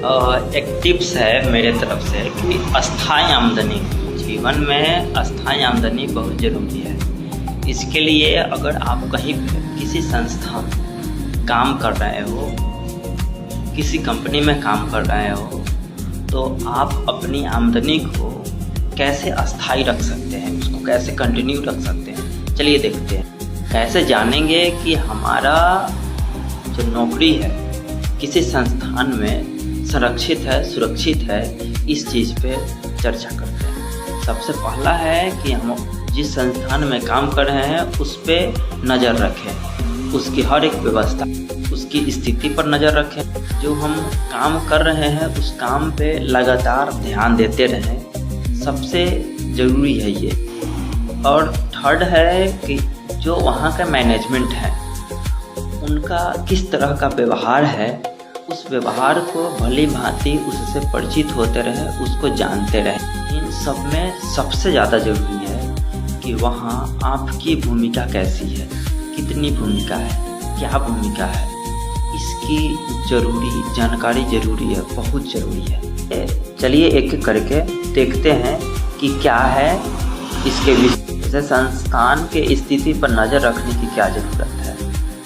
एक टिप्स है मेरे तरफ से कि अस्थायी आमदनी, जीवन में अस्थायी आमदनी बहुत ज़रूरी है। इसके लिए अगर आप कहीं किसी संस्था काम कर रहे हो, किसी कंपनी में काम कर रहे हो, तो आप अपनी आमदनी को कैसे अस्थायी रख सकते हैं, उसको कैसे कंटिन्यू रख सकते हैं। चलिए देखते हैं, कैसे जानेंगे कि हमारा जो नौकरी है किसी संस्थान में संरक्षित है, सुरक्षित है। इस चीज़ पे चर्चा करते हैं। सबसे पहला है कि हम जिस संस्थान में काम कर रहे हैं उस पर नज़र रखें, उसकी हर एक व्यवस्था, उसकी स्थिति पर नज़र रखें। जो हम काम कर रहे हैं उस काम पे लगातार ध्यान देते रहें, सबसे ज़रूरी है ये। और थर्ड है कि जो वहाँ का मैनेजमेंट है उनका किस तरह का व्यवहार है, उस व्यवहार को भली भांति उससे परिचित होते रहे, उसको जानते रहे। इन सब में सबसे ज़्यादा ज़रूरी है कि वहाँ आपकी भूमिका कैसी है, कितनी भूमिका है, क्या भूमिका है, इसकी ज़रूरी जानकारी ज़रूरी है, बहुत ज़रूरी है। चलिए एक एक करके देखते हैं कि क्या है इसके विषय। जैसे संस्थान के स्थिति पर नज़र रखने की क्या ज़रूरत है,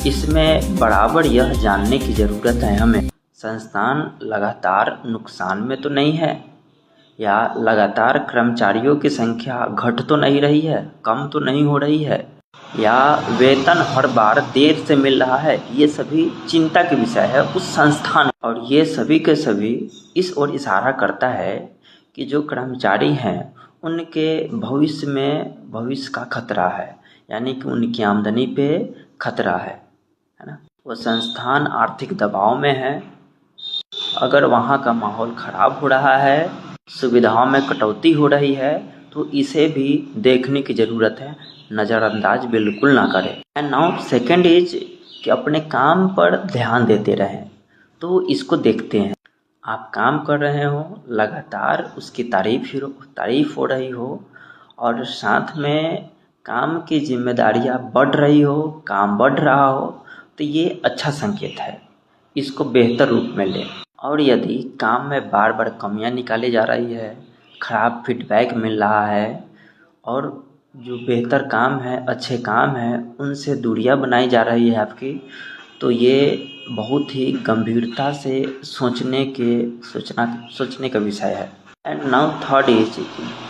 इसमें बराबर यह जानने की ज़रूरत है हमें संस्थान लगातार नुकसान में तो नहीं है, या लगातार कर्मचारियों की संख्या घट तो नहीं रही है, कम तो नहीं हो रही है, या वेतन हर बार देर से मिल रहा है। ये सभी चिंता के विषय है उस संस्थान। और ये सभी के सभी इस ओर इशारा करता है कि जो कर्मचारी हैं उनके भविष्य का खतरा है, यानी कि उनकी आमदनी पे खतरा है ना। वो संस्थान आर्थिक दबाव में है। अगर वहाँ का माहौल ख़राब हो रहा है, सुविधाओं में कटौती हो रही है, तो इसे भी देखने की ज़रूरत है, नज़रअंदाज बिल्कुल ना करें। एंड नाउ सेकंड इज कि अपने काम पर ध्यान देते रहें। तो इसको देखते हैं, आप काम कर रहे हो, लगातार उसकी तारीफ़ हो रही हो, और साथ में काम की जिम्मेदारियाँ बढ़ रही हो, काम बढ़ रहा हो, तो ये अच्छा संकेत है। इसको बेहतर रूप में लें। और यदि काम में बार बार कमियां निकाली जा रही है, ख़राब फीडबैक मिल रहा है, और जो बेहतर काम है, अच्छे काम है, उनसे दूरियां बनाई जा रही है आपकी, तो ये बहुत ही गंभीरता से सोचने का विषय है। एंड नाउ थर्ड इज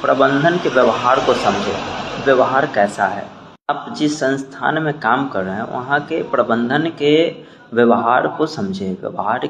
प्रबंधन के व्यवहार को समझें। व्यवहार कैसा है, आप जिस संस्थान में काम कर रहे हैं वहाँ के प्रबंधन के व्यवहार को समझें। व्यवहार